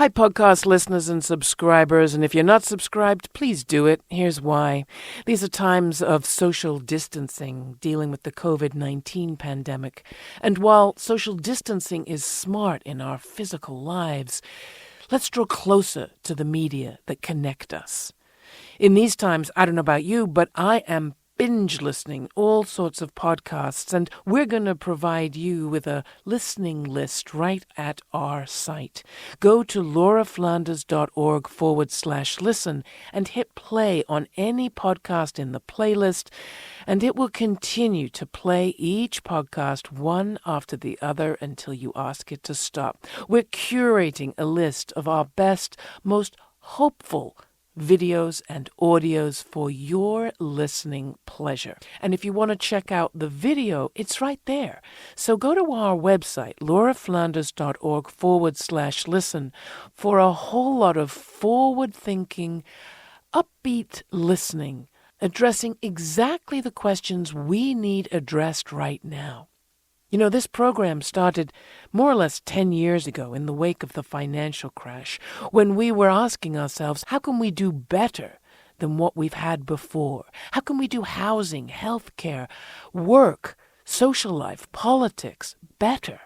Hi, podcast listeners and subscribers, and if you're not subscribed, please do it. Here's why. These are times of social distancing, dealing with the COVID-19 pandemic. And while social distancing is smart in our physical lives, let's draw closer to the media that connect us. In these times, I don't know about you, but I am binge listening all sorts of podcasts, and we're going to provide you with a listening list right at our site. Go to lauraflanders.org/listen and hit play on any podcast in the playlist, and it will continue to play each podcast one after the other until you ask it to stop. We're curating a list of our best, most hopeful videos and audios for your listening pleasure. And if you want to check out the video, it's right there. So go to our website, lauraflanders.org/listen, for a whole lot of forward-thinking, upbeat listening, addressing exactly the questions we need addressed right now. You know, this program started more or less 10 years ago in the wake of the financial crash, when we were asking ourselves, how can we do better than what we've had before? How can we do housing, healthcare, work, social life, politics better?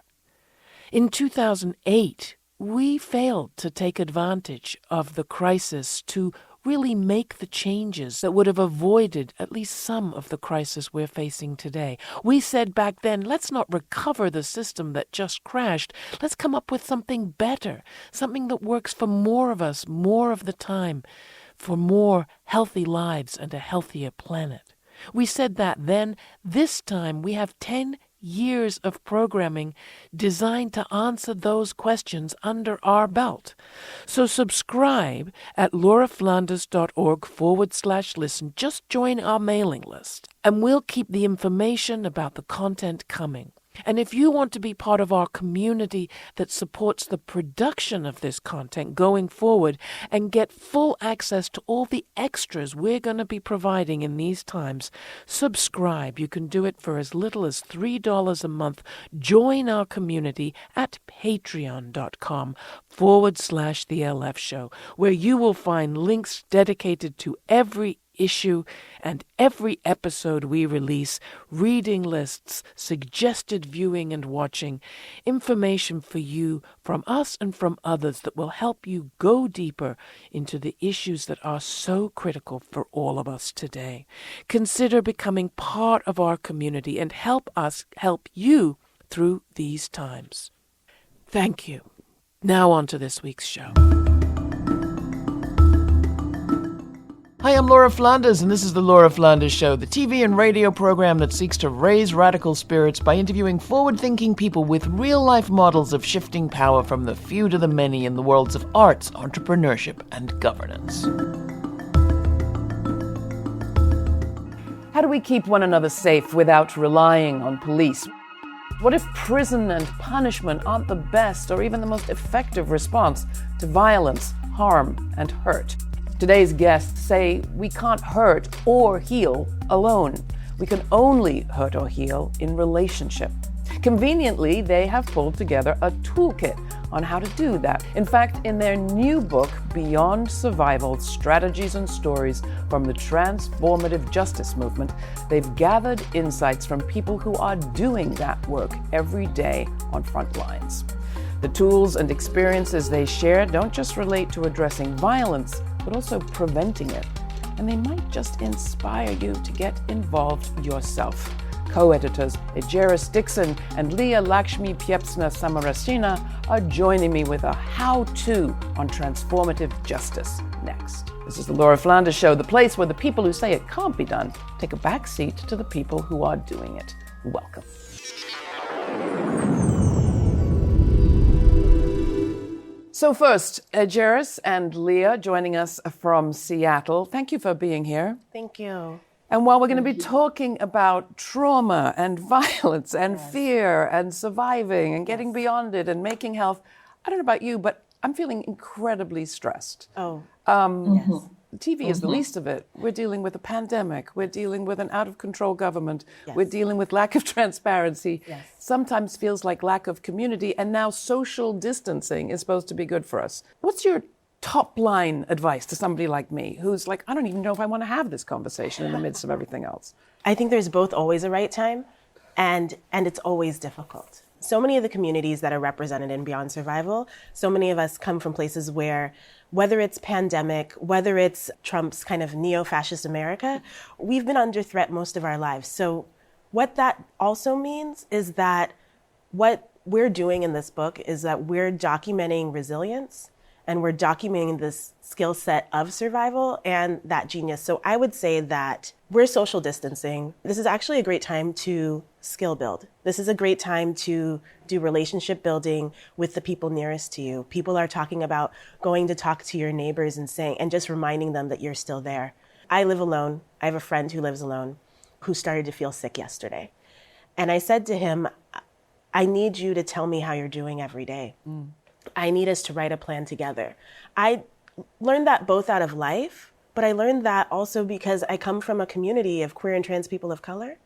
In 2008, we failed to take advantage of the crisis to really make the changes that would have avoided at least some of the crisis we're facing today. We said back then, let's not recover the system that just crashed. Let's come up with something better, something that works for more of us, more of the time, for more healthy lives and a healthier planet. We said that then. This time we have 10 years of programming designed to answer those questions under our belt. So subscribe at lauraflanders.org/listen. Just join our mailing list, and we'll keep the information about the content coming. And if you want to be part of our community that supports the production of this content going forward and get full access to all the extras we're going to be providing in these times, subscribe. You can do it for as little as $3 a month. Join our community at patreon.com/The LF Show, where you will find links dedicated to every issue and every episode we release, reading lists, suggested viewing and watching, information for you from us and from others that will help you go deeper into the issues that are so critical for all of us today. Consider becoming part of our community and help us help you through these times. Thank you. Now on to this week's show. Hi, I'm Laura Flanders, and this is The Laura Flanders Show, the TV and radio program that seeks to raise radical spirits by interviewing forward-thinking people with real-life models of shifting power from the few to the many in the worlds of arts, entrepreneurship, and governance. How do we keep one another safe without relying on police? What if prison and punishment aren't the best or even the most effective response to violence, harm, and hurt? Today's guests say we can't hurt or heal alone. We can only hurt or heal in relationship. Conveniently, they have pulled together a toolkit on how to do that. In fact, in their new book, Beyond Survival: Strategies and Stories from the Transformative Justice Movement, they've gathered insights from people who are doing that work every day on front lines. The tools and experiences they share don't just relate to addressing violence, but also preventing it. And they might just inspire you to get involved yourself. Co-editors Ejeris Dixon and Leah Lakshmi Piepsna Samarasina are joining me with a how-to on transformative justice next. This is the Laura Flanders Show, the place where the people who say it can't be done take a back seat to the people who are doing it. Welcome. So first, Ejeris and Leah joining us from Seattle. Thank you for being here. Thank you. And while we're going to be talking about trauma and violence and fear and surviving and getting beyond it and making health, I don't know about you, but I'm feeling incredibly stressed. Oh, yes. The TV is the least of it. We're dealing with a pandemic. We're dealing with an out-of-control government. Yes. We're dealing with lack of transparency. Yes. Sometimes feels like lack of community. And now social distancing is supposed to be good for us. What's your top-line advice to somebody like me who's like, I don't even know if I want to have this conversation in the midst of everything else? I think there's both always a right time and it's always difficult. So many of the communities that are represented in Beyond Survival, so many of us come from places where, whether it's pandemic, whether it's Trump's kind of neo-fascist America, we've been under threat most of our lives. So what that also means is that what we're doing in this book is that we're documenting resilience and we're documenting this skill set of survival and that genius. So I would say that we're social distancing. This is actually a great time to skill build. This is a great time to do relationship building with the people nearest to you. People are talking about going to talk to your neighbors and saying, and just reminding them that you're still there. I live alone. I have a friend who lives alone who started to feel sick yesterday. And I said to him, I need you to tell me how you're doing every day. I need us to write a plan together. I learned that both out of life, but I learned that also because I come from a community of queer and trans people of color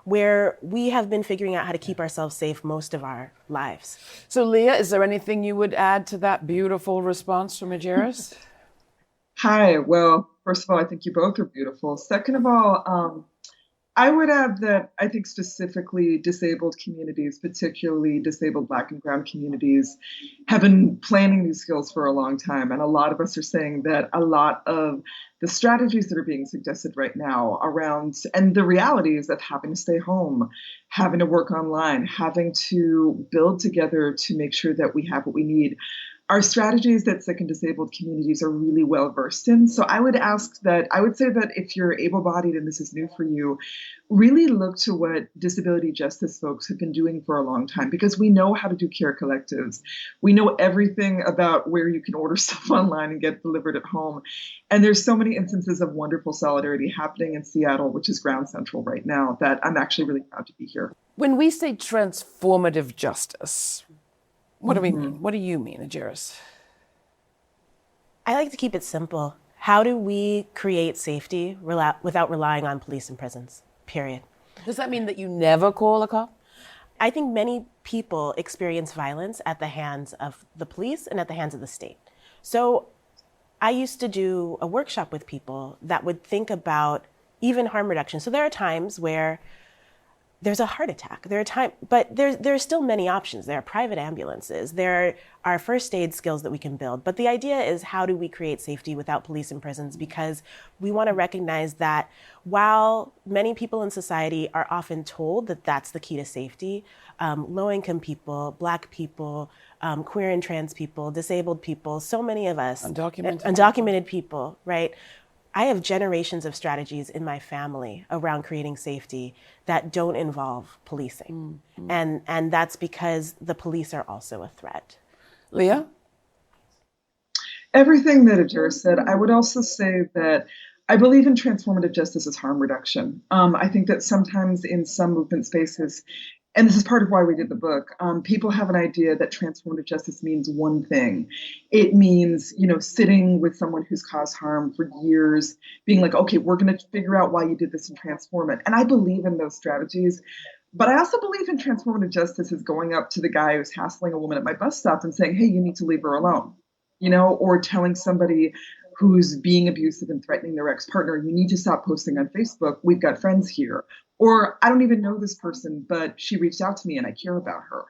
where we have been figuring out how to keep ourselves safe most of our lives. So Leah, is there anything you would add to that beautiful response from Ajaris? Hi, well, first of all, I think you both are beautiful. Second of all, I would add that I think specifically disabled communities, particularly disabled Black and Brown communities, have been planning these skills for a long time. And a lot of us are saying that a lot of the strategies that are being suggested right now around, and the realities of having to stay home, having to work online, having to build together to make sure that we have what we need, are strategies that sick and disabled communities are really well versed in. So I would say that if you're able-bodied and this is new for you, really look to what disability justice folks have been doing for a long time, because we know how to do care collectives. We know everything about where you can order stuff online and get delivered at home. And there's so many instances of wonderful solidarity happening in Seattle, which is ground central right now, that I'm actually really proud to be here. When we say transformative justice, what do we mean? What do you mean, Ajaris? I like to keep it simple. How do we create safety without relying on police and prisons, period? Does that mean that you never call a cop? I think many people experience violence at the hands of the police and at the hands of the state. So I used to do a workshop with people that would think about even harm reduction. So there are times where there's a heart attack. But there's still many options. There are private ambulances. There are first aid skills that we can build. But the idea is, how do we create safety without police and prisons? Because we want to recognize that while many people in society are often told that that's the key to safety, low-income people, Black people, queer and trans people, disabled people, so many of us, undocumented people, right? I have generations of strategies in my family around creating safety that don't involve policing. And that's because the police are also a threat. Leah? Everything that Ajaris said, I would also say that I believe in transformative justice as harm reduction. I think that sometimes in some movement spaces, and this is part of why we did the book, people have an idea that transformative justice means one thing. It means, sitting with someone who's caused harm for years, being like, okay, we're going to figure out why you did this and transform it. And I believe in those strategies. But I also believe in transformative justice as going up to the guy who's hassling a woman at my bus stop and saying, hey, you need to leave her alone, or telling somebody who's being abusive and threatening their ex-partner, you need to stop posting on Facebook. We've got friends here. Or I don't even know this person, but she reached out to me and I care about her.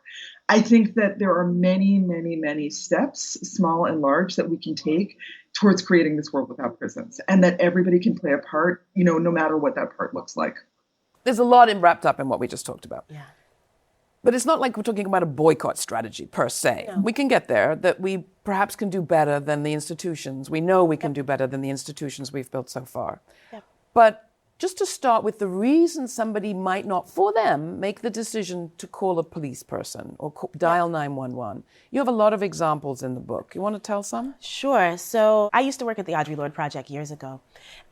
I think that there are many, many, many steps, small and large, that we can take towards creating this world without prisons, and that everybody can play a part, no matter what that part looks like. There's a lot wrapped up in what we just talked about. Yeah. But it's not like we're talking about a boycott strategy per se. No. We can get there, that we perhaps can do better than the institutions. We know we can do better than the institutions we've built so far. Yep. But just to start with the reason somebody might not, for them, make the decision to call a police person or dial 911. You have a lot of examples in the book. You want to tell some? Sure. So I used to work at the Audre Lorde Project years ago.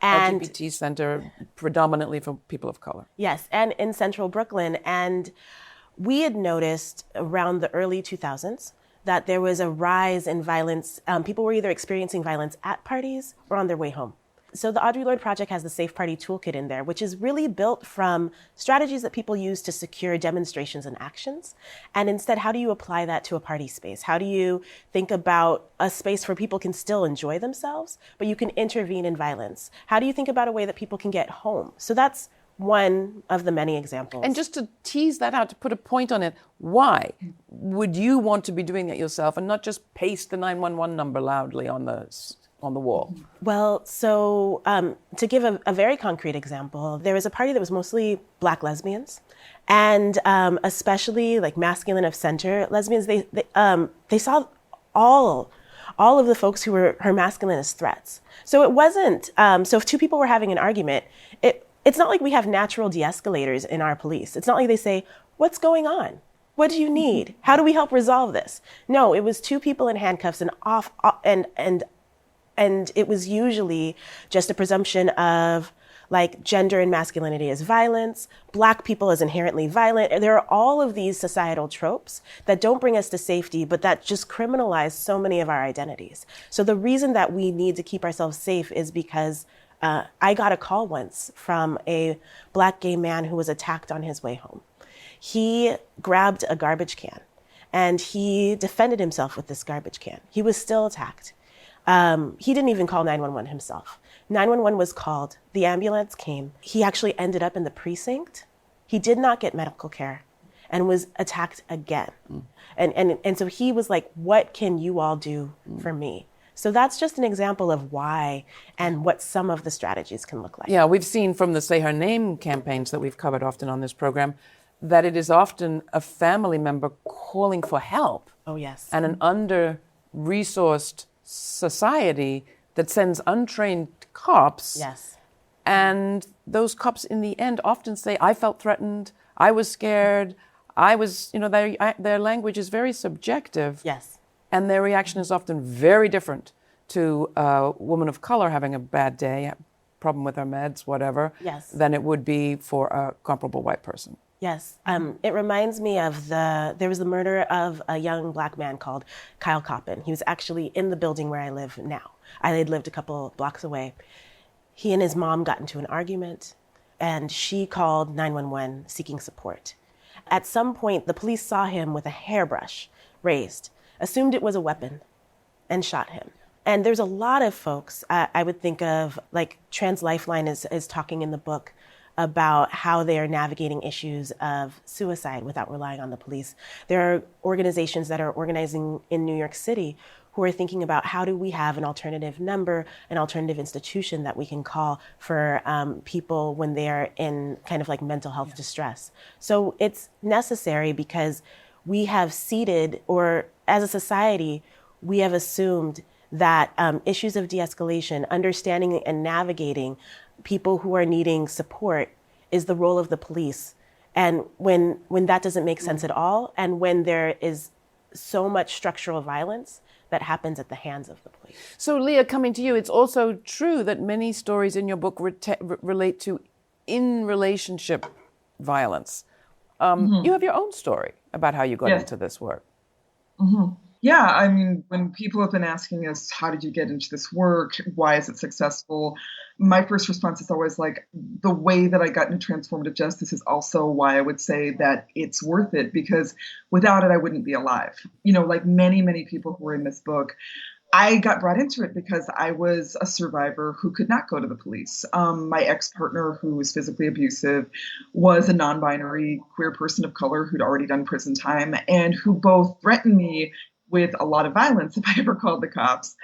And LGBT Center, predominantly for people of color. Yes, and in central Brooklyn. And we had noticed around the early 2000s that there was a rise in violence. People were either experiencing violence at parties or on their way home. So the Audre Lorde Project has the Safe Party Toolkit in there, which is really built from strategies that people use to secure demonstrations and actions. And instead, how do you apply that to a party space? How do you think about a space where people can still enjoy themselves, but you can intervene in violence? How do you think about a way that people can get home? So that's one of the many examples. And just to tease that out, to put a point on it, why would you want to be doing that yourself and not just paste the 911 number loudly on the wall? Well, so to give a very concrete example, there was a party that was mostly Black lesbians, and especially like masculine of center lesbians. They saw all of the folks who were her masculine as threats. So it wasn't. So if two people were having an argument, it's not like we have natural de-escalators in our police. It's not like they say, "What's going on? What do you need? How do we help resolve this?" No, it was two people in handcuffs and it was usually just a presumption of like gender and masculinity as violence, Black people as inherently violent. There are all of these societal tropes that don't bring us to safety, but that just criminalize so many of our identities. So the reason that we need to keep ourselves safe is because I got a call once from a Black gay man who was attacked on his way home. He grabbed a garbage can and he defended himself with this garbage can. He was still attacked. He didn't even call 911 himself. 911 was called. The ambulance came. He actually ended up in the precinct. He did not get medical care and was attacked again. And so he was like, "What can you all do for me?" So that's just an example of why and what some of the strategies can look like. Yeah, we've seen from the Say Her Name campaigns that we've covered often on this program that it is often a family member calling for help. Oh, yes. And an under-resourced society that sends untrained cops. Yes. And those cops in the end often say, "I felt threatened, I was scared, I was," their language is very subjective. Yes. And their reaction is often very different to a woman of color having a bad day, problem with her meds, whatever, yes, than it would be for a comparable white person. Yes. It reminds me of there was the murder of a young Black man called Kyle Coppin. He was actually in the building where I live now. I had lived a couple blocks away. He and his mom got into an argument and she called 911 seeking support. At some point, the police saw him with a hairbrush raised, assumed it was a weapon, and shot him. And there's a lot of folks, I would think of, like Trans Lifeline is talking in the book about how they are navigating issues of suicide without relying on the police. There are organizations that are organizing in New York City who are thinking about how do we have an alternative number, an alternative institution that we can call for people when they're in kind of like mental health distress. So it's necessary because we have ceded, or as a society, we have assumed that issues of de-escalation, understanding and navigating people who are needing support is the role of the police. And when that doesn't make sense at all, and when there is so much structural violence that happens at the hands of the police. So Leah, coming to you, it's also true that many stories in your book relate to in-relationship violence. You have your own story about how you got into this work. Yeah, I mean, when people have been asking us, how did you get into this work? Why is it successful? My first response is always like, the way that I got into transformative justice is also why I would say that it's worth it, because without it, I wouldn't be alive. You know, like many, many people who are in this book, I got brought into it because I was a survivor who could not go to the police. My ex-partner, who was physically abusive, was a non-binary queer person of color who'd already done prison time, and who both threatened me with a lot of violence if I ever called the cops,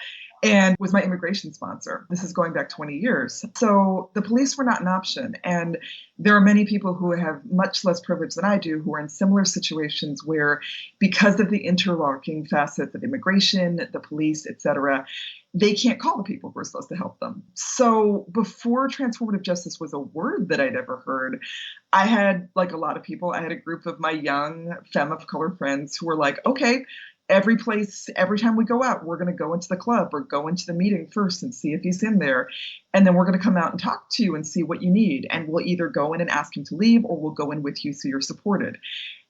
and was my immigration sponsor. This is going back 20 years. So the police were not an option. And there are many people who have much less privilege than I do who are in similar situations where, because of the interlocking facets of immigration, the police, et cetera, they can't call the people who are supposed to help them. So before transformative justice was a word that I'd ever heard, I had, like a lot of people, I had a group of my young femme of color friends who were like, okay, every time we go out, we're going to go into the club or go into the meeting first and see if he's in there. And then we're going to come out and talk to you and see what you need. And we'll either go in and ask him to leave, or we'll go in with you so you're supported.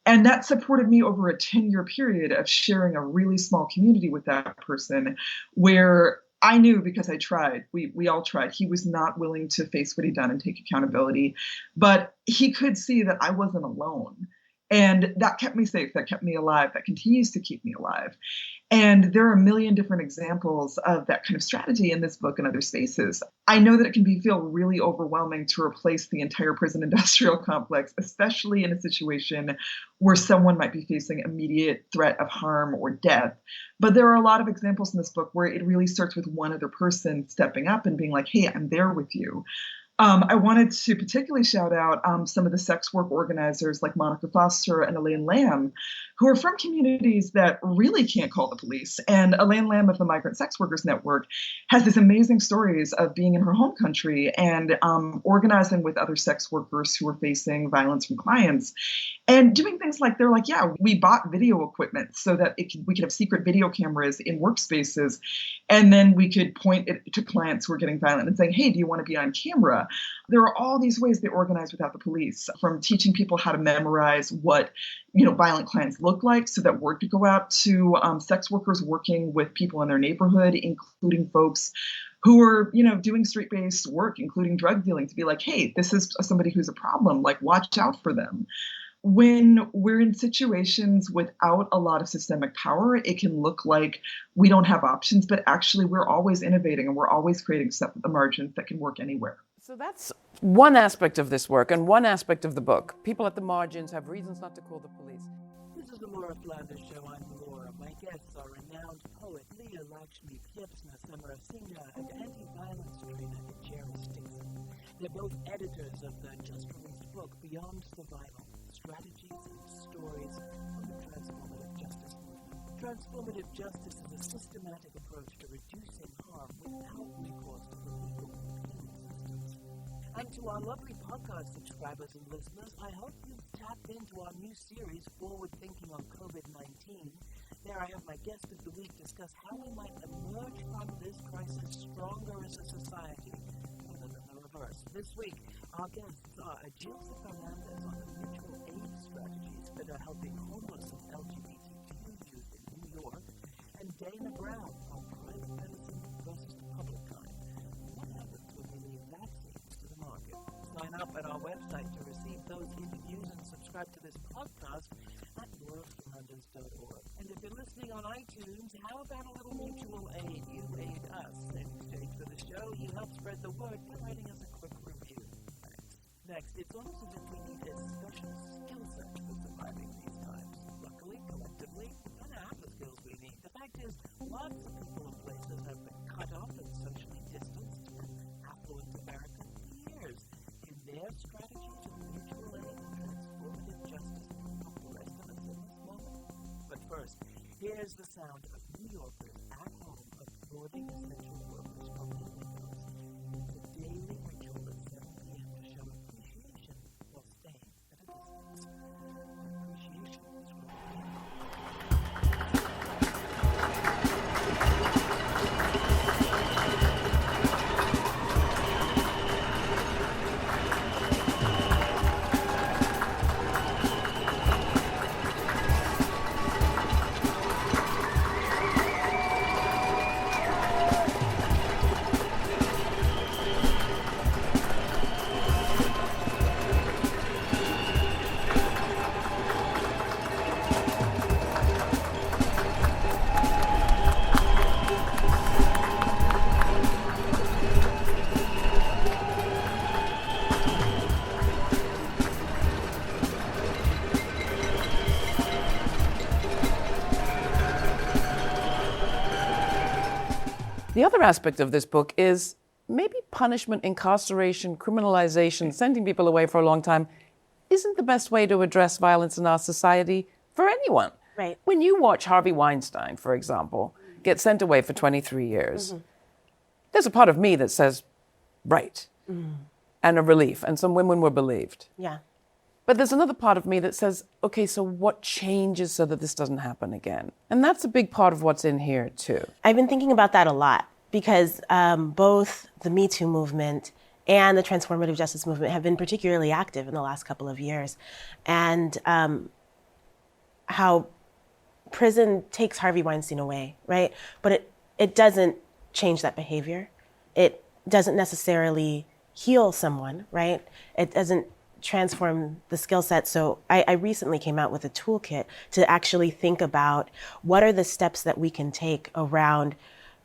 And that supported me over a 10-year period of sharing a really small community with that person, where I knew because I tried. We all tried. He was not willing to face what he'd done and take accountability, but he could see that I wasn't alone. And that kept me safe. That kept me alive. That continues to keep me alive. And there are a million different examples of that kind of strategy in this book and other spaces. I know that it can feel really overwhelming to replace the entire prison industrial complex, especially in a situation where someone might be facing immediate threat of harm or death. But there are a lot of examples in this book where it really starts with one other person stepping up and being like, hey, I'm there with you. I wanted to particularly shout out some of the sex work organizers like Monica Foster and Elaine Lamb, who are from communities that really can't call the police. And Elaine Lamb of the Migrant Sex Workers Network has these amazing stories of being in her home country and organizing with other sex workers who are facing violence from clients and doing things like, they're like, yeah, we bought video equipment so that we could have secret video cameras in workspaces. And then we could point it to clients who are getting violent and saying, hey, do you want to be on camera? There are all these ways they organize without the police, from teaching people how to memorize what violent clients look like so that word could go out, to sex workers working with people in their neighborhood, including folks who are, doing street-based work, including drug dealing, to be like, hey, this is somebody who's a problem, like watch out for them. When we're in situations without a lot of systemic power, it can look like we don't have options, but actually we're always innovating and we're always creating stuff at the margins that can work anywhere. So that's one aspect of this work and one aspect of the book. People at the margins have reasons not to call the police. This is the Laura Flanders Show. I'm Laura. My guests are renowned poet Leah Lakshmi Pietzna Samarasinha and anti-violence trainer Jerry Stickson. They're both editors of the just-released book, Beyond Survival, Strategies and Stories from the Transformative Justice Movement. Transformative justice is a systematic approach to reducing harm without recourse to the legal appeal systems. And to our lovely podcast subscribers and listeners, I hope you've tapped into our new series, Forward Thinking on COVID-19. There I have my guest of the week discuss how we might emerge from this crisis stronger as a society, rather than the reverse. This week, our guests are Agilsa Fernandez on the mutual aid strategies that are helping homeless and LGBTQ youth in New York, and Dana Brown on private medicine versus public time. What happens when we leave vaccines to the market? Sign up at our website to receive those interviews and subscribe to this podcast at laurafernandez.org. And if you're listening on iTunes, how about a little mutual aid? You aid us. In exchange for the show, you help spread the word by writing us a quick review. Next, it's almost as if we need a special skill set for surviving these times. Luckily, collectively, we kind of have the skills we need. The fact is, lots of people and places have been cut off and socially distanced from affluent America for years. In their strategy to mutual aid and transformative justice can help the rest of us in this moment. But first, here's the sound of New Yorkers at home applauding essential workers from their windows. It's a daily ritual at 7 p.m. to show appreciation while staying at a distance. Appreciation is growing. The other aspect of this book is maybe punishment, incarceration, criminalization, sending people away for a long time isn't the best way to address violence in our society for anyone. Right. When you watch Harvey Weinstein, for example, get sent away for 23 years, there's a part of me that says, right, and a relief, and some women were believed. Yeah. But there's another part of me that says, okay, so what changes so that this doesn't happen again? And that's a big part of what's in here, too. I've been thinking about that a lot because both the Me Too movement and the Transformative Justice Movement have been particularly active in the last couple of years. And how prison takes Harvey Weinstein away, right? But it doesn't change that behavior. It doesn't necessarily heal someone, right? It doesn't transform the skill set. So I recently came out with a toolkit to actually think about what are the steps that we can take around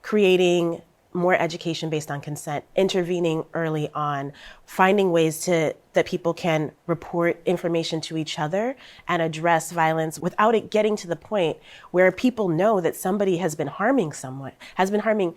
creating more education based on consent, intervening early on, finding ways that people can report information to each other and address violence without it getting to the point where people know that somebody has been harming someone, has been harming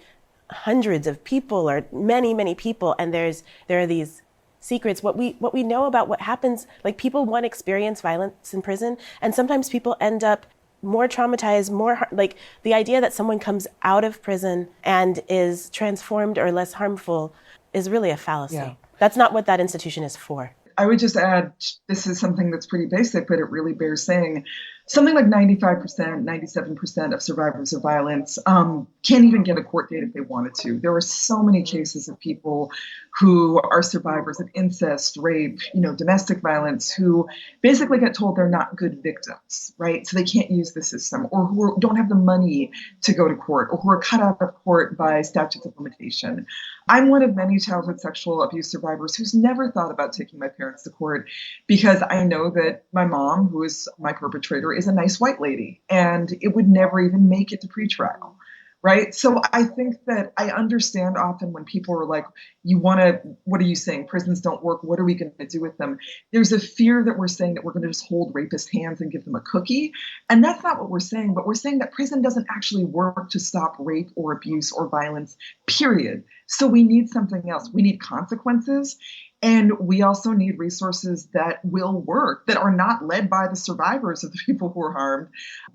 hundreds of people or many, many people. And there are these secrets. What we know about what happens, like people want to experience violence in prison, and sometimes people end up more traumatized, like the idea that someone comes out of prison and is transformed or less harmful is really a fallacy. Yeah. That's not what that institution is for. I would just add, this is something that's pretty basic, but it really bears saying. Something like 95%, 97% of survivors of violence can't even get a court date if they wanted to. There are so many cases of people who are survivors of incest, rape, domestic violence, who basically get told they're not good victims, right? So they can't use the system, or who don't have the money to go to court, or who are cut out of court by statutes of limitation. I'm one of many childhood sexual abuse survivors who's never thought about taking my parents to court, because I know that my mom, who is my perpetrator, is a nice white lady, and it would never even make it to pretrial, right? So I think that I understand often when people are like, what are you saying? Prisons don't work. What are we going to do with them? There's a fear that we're saying that we're going to just hold rapists' hands and give them a cookie. And that's not what we're saying, but we're saying that prison doesn't actually work to stop rape or abuse or violence, period. So we need something else. We need consequences. And we also need resources that will work, that are not led by the survivors of the people who are harmed,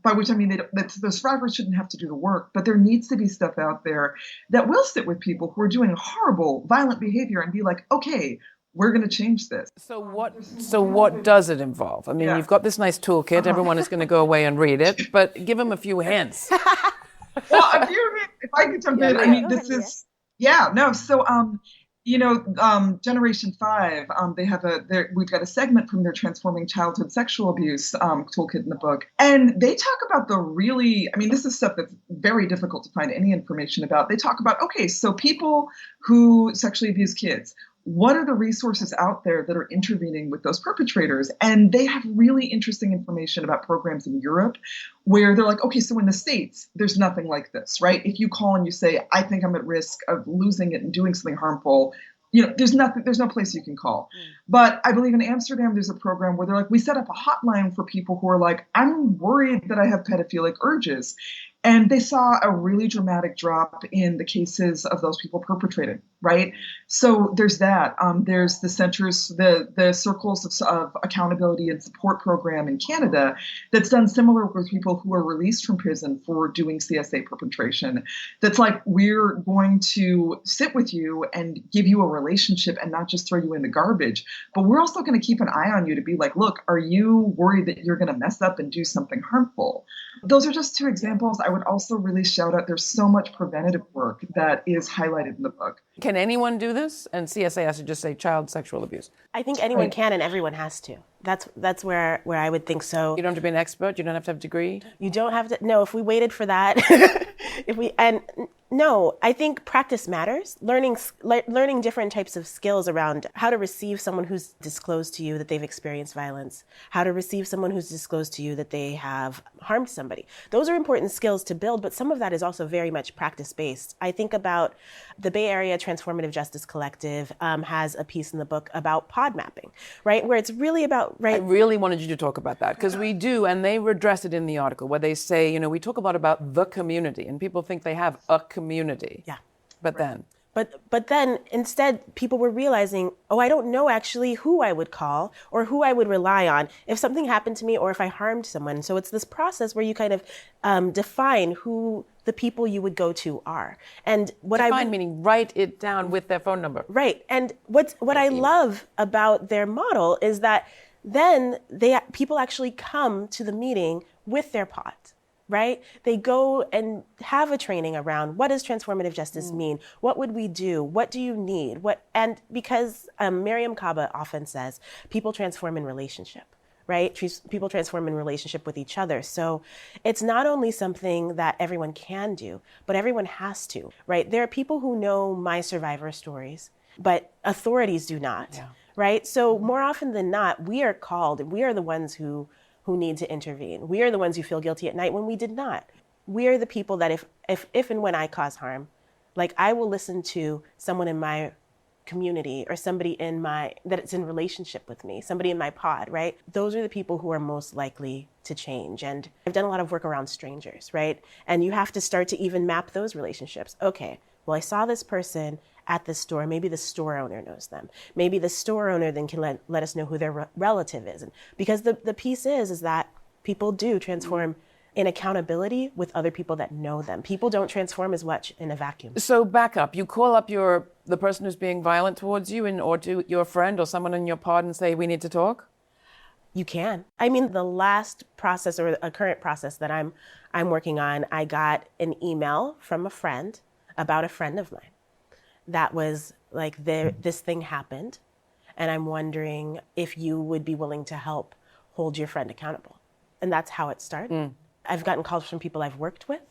by which I mean the survivors shouldn't have to do the work, but there needs to be stuff out there that will sit with people who are doing horrible, violent behavior and be like, okay, we're going to change this. So what does it involve? I mean, You've got this nice toolkit. Everyone is going to go away and read it, but give them a few hints. Well, if I could jump in, I mean, this is, So, Generation 5, we've got a segment from their Transforming Childhood Sexual Abuse toolkit in the book. And they talk about this is stuff that's very difficult to find any information about. They talk about, okay, so people who sexually abuse kids, what are the resources out there that are intervening with those perpetrators? And they have really interesting information about programs in Europe where they're like, okay, so in the States, there's nothing like this, right? If you call and you say, I think I'm at risk of losing it and doing something harmful, there's no place you can call. But I believe in Amsterdam, there's a program where they're like, we set up a hotline for people who are like, I'm worried that I have pedophilic urges. And they saw a really dramatic drop in the cases of those people perpetrated, right? So there's that. There's the centers, the circles of accountability and support program in Canada that's done similar with people who are released from prison for doing CSA perpetration. That's like, we're going to sit with you and give you a relationship and not just throw you in the garbage. But we're also going to keep an eye on you to be like, look, are you worried that you're going to mess up and do something harmful? Those are just two examples. I would also really shout out, there's so much preventative work that is highlighted in the book. Can anyone do this? And CSA has to just say child sexual abuse. I think anyone can and everyone has to. That's where I would think so. You don't have to be an expert. You don't have to have a degree. You don't have to. No, if we waited for that, no, I think practice matters. Learning different types of skills around how to receive someone who's disclosed to you that they've experienced violence, how to receive someone who's disclosed to you that they have harmed somebody. Those are important skills to build, but some of that is also very much practice-based. I think about the Bay Area Transformative Justice Collective has a piece in the book about pod mapping, right? Where it's really about, right? I really wanted you to talk about that because we do, and they address it in the article where they say, we talk a lot about the community and people think they have a community. Yeah. But then? But then instead people were realizing, I don't know actually who I would call or who I would rely on if something happened to me or if I harmed someone. So it's this process where you kind of define who the people you would go to are. And meaning write it down with their phone number. Right. And what I love about their model is that then people actually come to the meeting with their pod. Right? They go and have a training around what does transformative justice mean? What would we do? What do you need? And because Miriam Kaba often says, people transform in relationship, right? People transform in relationship with each other. So it's not only something that everyone can do, but everyone has to, right? There are people who know my survivor stories, but authorities do not, Yeah. right? So more often than not, we are called, and we are the ones who need to intervene. We are the ones who feel guilty at night when we did not. We are the people that if and when I cause harm, like I will listen to someone in my community or somebody that it's in relationship with me, somebody in my pod, right? Those are the people who are most likely to change. And I've done a lot of work around strangers, right? And you have to start to even map those relationships. Okay, well, I saw this person at the store. Maybe the store owner knows them. Maybe the store owner then can let us know who their relative is. And because the piece is that people do transform in accountability with other people that know them. People don't transform as much in a vacuum. So back up. You call up the person who's being violent towards you or to your friend or someone in your pod and say, we need to talk? You can. I mean, the last process or a current process that I'm working on, I got an email from a friend about a friend of mine that was like, this thing happened, and I'm wondering if you would be willing to help hold your friend accountable. And that's how it started. I've gotten calls from people I've worked with.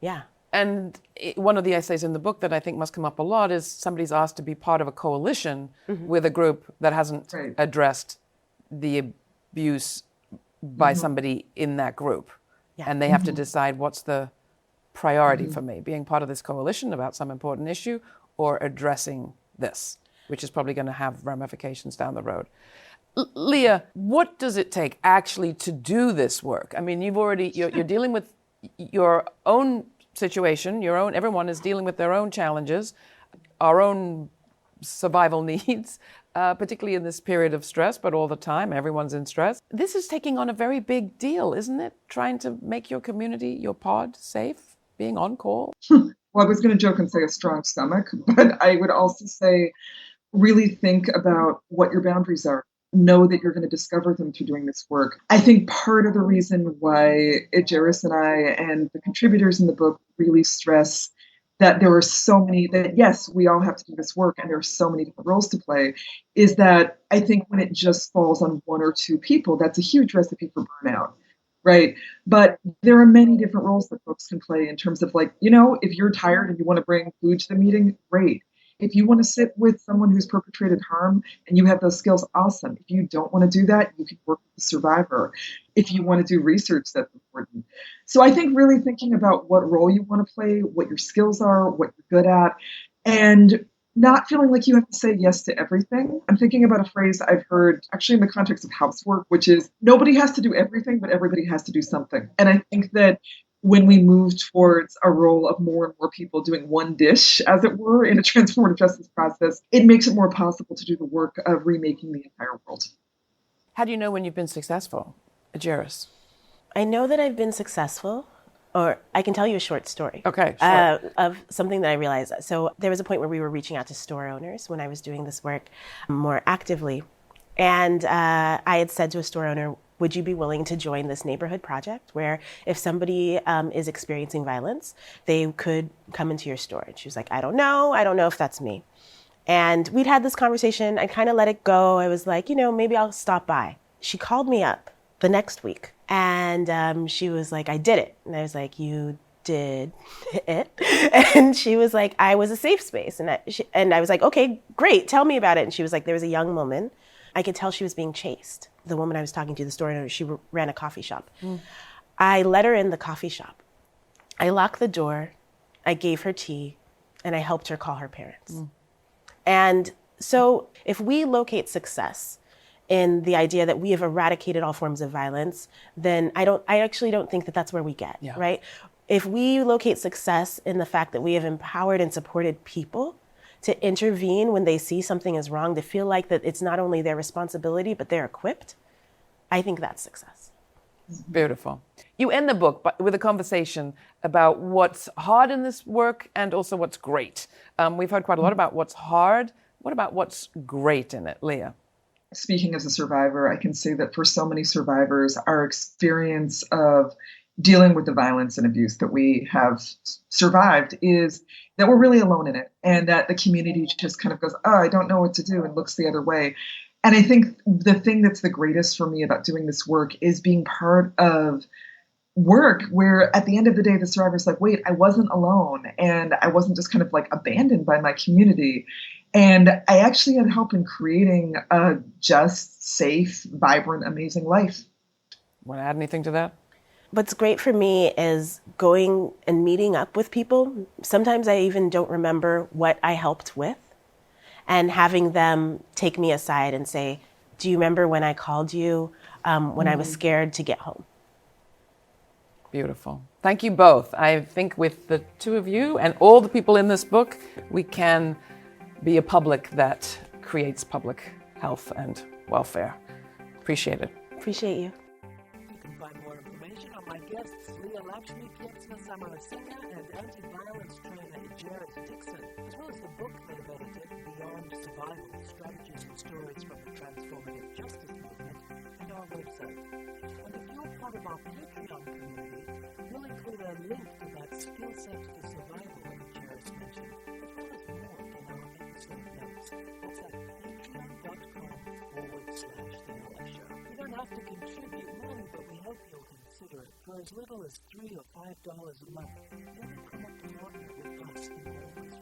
Yeah. And one of the essays in the book that I think must come up a lot is somebody's asked to be part of a coalition with a group that hasn't addressed the abuse by somebody in that group. Yeah. And they have to decide what's the priority for me, being part of this coalition about some important issue or addressing this, which is probably going to have ramifications down the road. Leah, what does it take actually to do this work? I mean, you're dealing with your own situation, everyone is dealing with their own challenges, our own survival needs, particularly in this period of stress, but all the time, everyone's in stress. This is taking on a very big deal, isn't it? Trying to make your community, your pod safe, being on call. Well, I was going to joke and say a strong stomach, but I would also say really think about what your boundaries are. Know that you're going to discover them through doing this work. I think part of the reason why Jairus and I and the contributors in the book really stress that there are so many, that yes, we all have to do this work and there are so many different roles to play, is that I think when it just falls on one or two people, that's a huge recipe for burnout, right? But there are many different roles that folks can play in terms of like, if you're tired and you want to bring food to the meeting, great. If you want to sit with someone who's perpetrated harm and you have those skills, awesome. If you don't want to do that, you can work with the survivor. If you want to do research, that's important. So I think really thinking about what role you want to play, what your skills are, what you're good at, and not feeling like you have to say yes to everything. I'm thinking about a phrase I've heard actually in the context of housework, which is nobody has to do everything, but everybody has to do something. And I think that when we move towards a role of more and more people doing one dish, as it were, in a transformative justice process, it makes it more possible to do the work of remaking the entire world. How do you know when you've been successful, Jairus? I know that I've been successful, or I can tell you a short story. Okay, sure. Of something that I realized. So there was a point where we were reaching out to store owners when I was doing this work more actively. And I had said to a store owner, would you be willing to join this neighborhood project where if somebody is experiencing violence, they could come into your store? And she was like, I don't know if that's me. And we'd had this conversation. I kind of let it go. I was like, maybe I'll stop by. She called me up the next week and she was like, I did it. And I was like, you did it? And she was like, I was a safe space. And I was like, okay, great. Tell me about it. And she was like, there was a young woman. I could tell she was being chased. The woman I was talking to, the store owner, she ran a coffee shop. I let her in the coffee shop. I locked the door. I gave her tea and I helped her call her parents. And so if we locate success in the idea that we have eradicated all forms of violence, then I actually don't think that that's where we get, right? If we locate success in the fact that we have empowered and supported people to intervene when they see something is wrong, to feel like that it's not only their responsibility, but they're equipped, I think that's success. Beautiful. You end the book with a conversation about what's hard in this work and also what's great. We've heard quite a lot about what's hard. What about what's great in it, Leah? Speaking as a survivor, I can say that for so many survivors, our experience of dealing with the violence and abuse that we have survived is that we're really alone in it, and that the community just kind of goes, oh, I don't know what to do, and looks the other way. And I think the thing that's the greatest for me about doing this work is being part of work where at the end of the day, the survivor's like, wait, I wasn't alone. And I wasn't just kind of like abandoned by my community. And I actually had help in creating a just, safe, vibrant, amazing life. Want to add anything to that? What's great for me is going and meeting up with people. Sometimes I even don't remember what I helped with, and having them take me aside and say, do you remember when I called you when I was scared to get home? Beautiful. Thank you both. I think with the two of you and all the people in this book, we can be a public that creates public health and welfare. Appreciate it. Appreciate you. You can find more information on my guests, Leah Lakshmi, Pietzma Samara Singha, and anti-violence trainer Jared Dixon, as well as the book they've edited, Beyond Survival, Strategies and Stories from the Transformative Justice Movement, and our website. And if you're part of our Patreon community, we'll include a link to that skill set to survival that Jared mentioned, as well as more in our episode notes. That's at patreon.com/The Noah Show. You don't have to contribute money, but we hope you'll consider it. For as little as $3 or $5 a month, you'll become a partner with us in all this